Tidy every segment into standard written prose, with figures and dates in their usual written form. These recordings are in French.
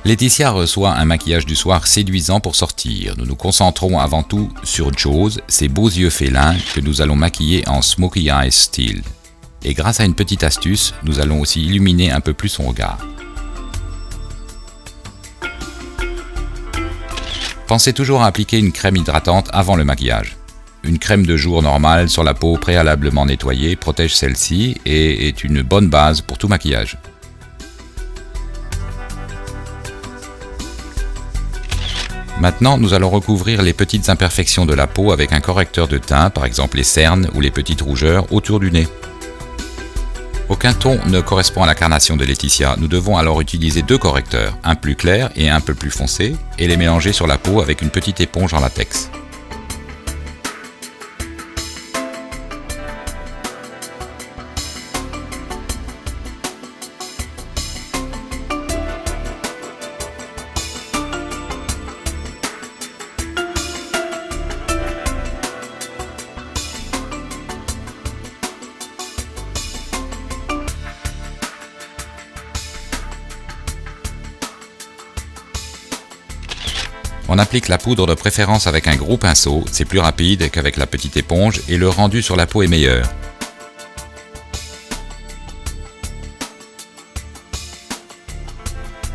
Laetitia reçoit un maquillage du soir séduisant pour sortir. Nous nous concentrons avant tout sur Jaws, ces beaux yeux félins que nous allons maquiller en Smoky Eyes Steel. Et grâce à une petite astuce, nous allons aussi illuminer un peu plus son regard. Pensez toujours à appliquer une crème hydratante avant le maquillage. Une crème de jour normale sur la peau préalablement nettoyée protège celle-ci et est une bonne base pour tout maquillage. Maintenant, nous allons recouvrir les petites imperfections de la peau avec un correcteur de teint, par exemple les cernes ou les petites rougeurs autour du nez. Aucun ton ne correspond à la carnation de Laetitia, nous devons alors utiliser deux correcteurs, un plus clair et un peu plus foncé, et les mélanger sur la peau avec une petite éponge en latex. On applique la poudre de préférence avec un gros pinceau, c'est plus rapide qu'avec la petite éponge et le rendu sur la peau est meilleur.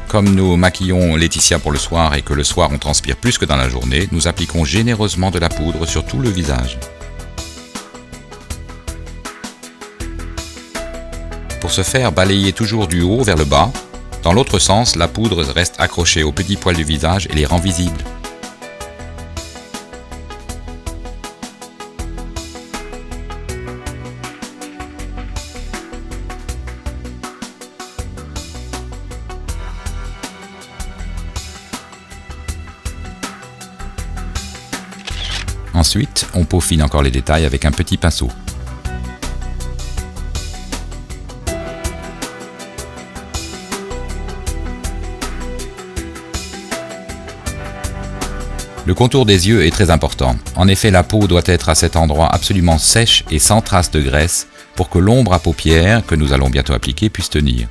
Comme nous maquillons Laetitia pour le soir et que le soir on transpire plus que dans la journée, nous appliquons généreusement de la poudre sur tout le visage. Pour ce faire, balayez toujours du haut vers le bas. Dans l'autre sens, la poudre reste accrochée aux petits poils du visage et les rend visibles. Ensuite, on peaufine encore les détails avec un petit pinceau. Le contour des yeux est très important. En effet, la peau doit être à cet endroit absolument sèche et sans trace de graisse pour que l'ombre à paupières que nous allons bientôt appliquer puisse tenir.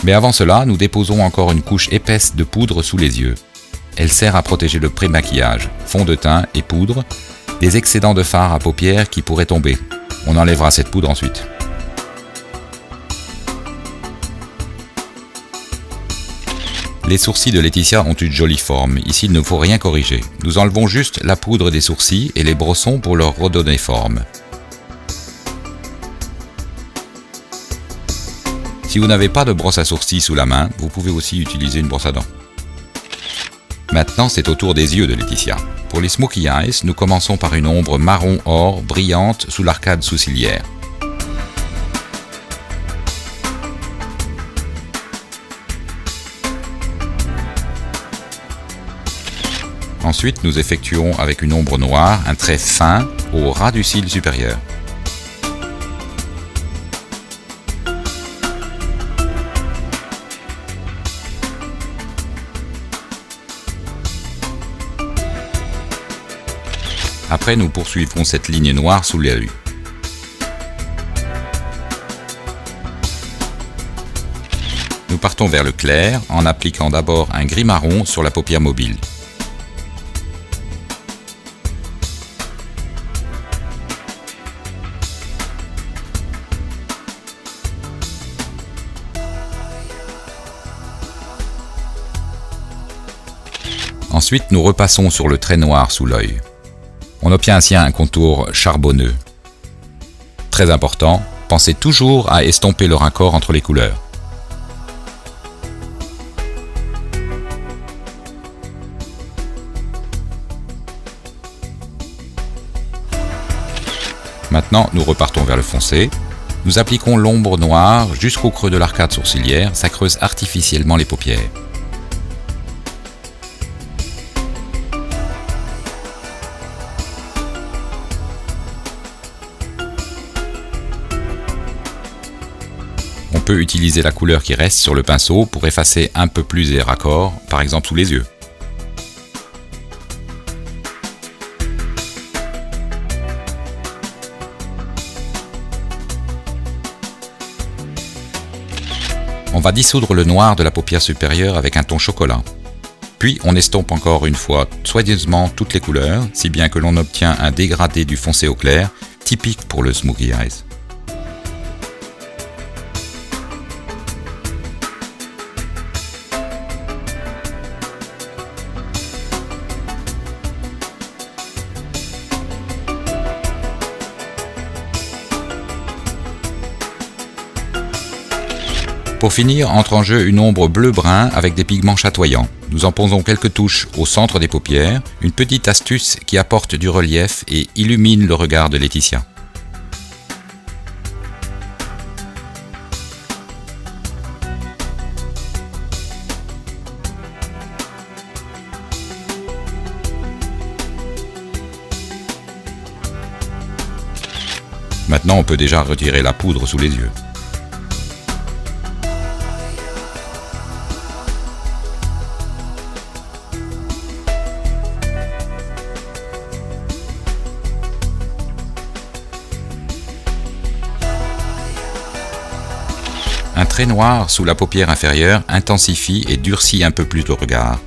Mais avant cela, nous déposons encore une couche épaisse de poudre sous les yeux. Elle sert à protéger le pré-maquillage, fond de teint et poudre, des excédents de fard à paupières qui pourraient tomber. On enlèvera cette poudre ensuite. Les sourcils de Laetitia ont une jolie forme, ici il ne faut rien corriger. Nous enlevons juste la poudre des sourcils et les brossons pour leur redonner forme. Si vous n'avez pas de brosse à sourcils sous la main, vous pouvez aussi utiliser une brosse à dents. Maintenant c'est au tour des yeux de Laetitia. Pour les Smoky Eyes, nous commençons par une ombre marron or brillante sous l'arcade sourcilière. Ensuite, nous effectuons avec une ombre noire un trait fin au ras du cil supérieur. Après, nous poursuivrons cette ligne noire sous l'œil. Nous partons vers le clair en appliquant d'abord un gris marron sur la paupière mobile. Ensuite, nous repassons sur le trait noir sous l'œil. On obtient ainsi un contour charbonneux. Très important, pensez toujours à estomper le raccord entre les couleurs. Maintenant, nous repartons vers le foncé. Nous appliquons l'ombre noire jusqu'au creux de l'arcade sourcilière, ça creuse artificiellement les paupières. On peut utiliser la couleur qui reste sur le pinceau pour effacer un peu plus les raccords, par exemple sous les yeux. On va dissoudre le noir de la paupière supérieure avec un ton chocolat. Puis on estompe encore une fois soigneusement toutes les couleurs, si bien que l'on obtient un dégradé du foncé au clair, typique pour le Smokey Eyes. Pour finir, entre en jeu une ombre bleu-brun avec des pigments chatoyants. Nous en posons quelques touches au centre des paupières, une petite astuce qui apporte du relief et illumine le regard de Laetitia. Maintenant, on peut déjà retirer la poudre sous les yeux. Un trait noir sous la paupière inférieure intensifie et durcit un peu plus le regard.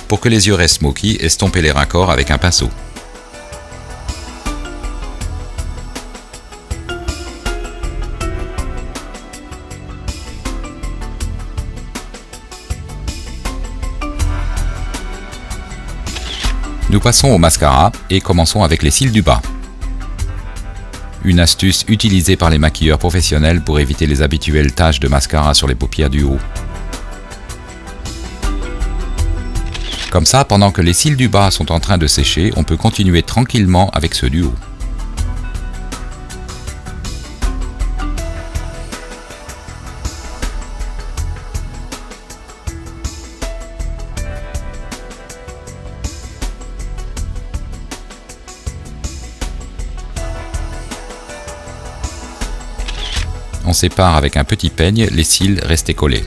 Pour que les yeux restent smoky, estompez les raccords avec un pinceau. Nous passons au mascara et commençons avec les cils du bas. Une astuce utilisée par les maquilleurs professionnels pour éviter les habituelles taches de mascara sur les paupières du haut. Comme ça, pendant que les cils du bas sont en train de sécher, on peut continuer tranquillement avec ceux du haut. On sépare avec un petit peigne les cils restés collés.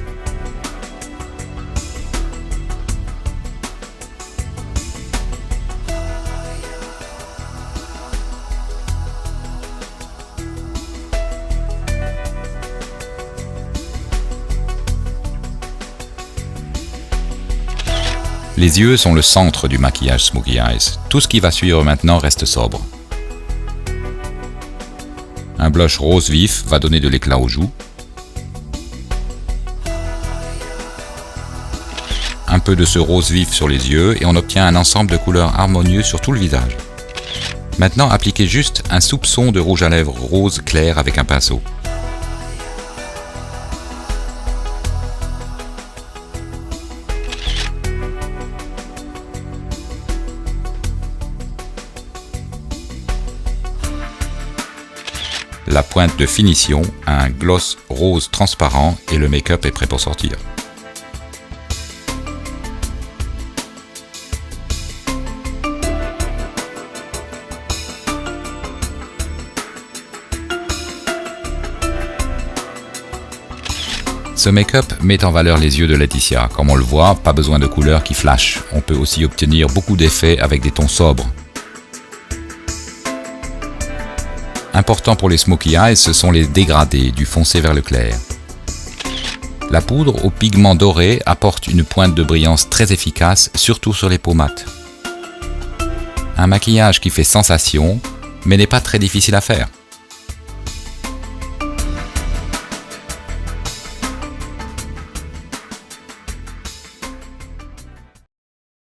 Les yeux sont le centre du maquillage Smokey Eyes. Tout ce qui va suivre maintenant reste sobre. Un blush rose vif va donner de l'éclat aux joues. Un peu de ce rose vif sur les yeux et on obtient un ensemble de couleurs harmonieux sur tout le visage. Maintenant, appliquez juste un soupçon de rouge à lèvres rose clair avec un pinceau. La pointe de finition, un gloss rose transparent et le make-up est prêt pour sortir. Ce make-up met en valeur les yeux de Laetitia. Comme on le voit, pas besoin de couleurs qui flashent. On peut aussi obtenir beaucoup d'effets avec des tons sobres. Important pour les Smokey Eyes, ce sont les dégradés, du foncé vers le clair. La poudre aux pigments dorés apporte une pointe de brillance très efficace, surtout sur les peaux mates. Un maquillage qui fait sensation, mais n'est pas très difficile à faire.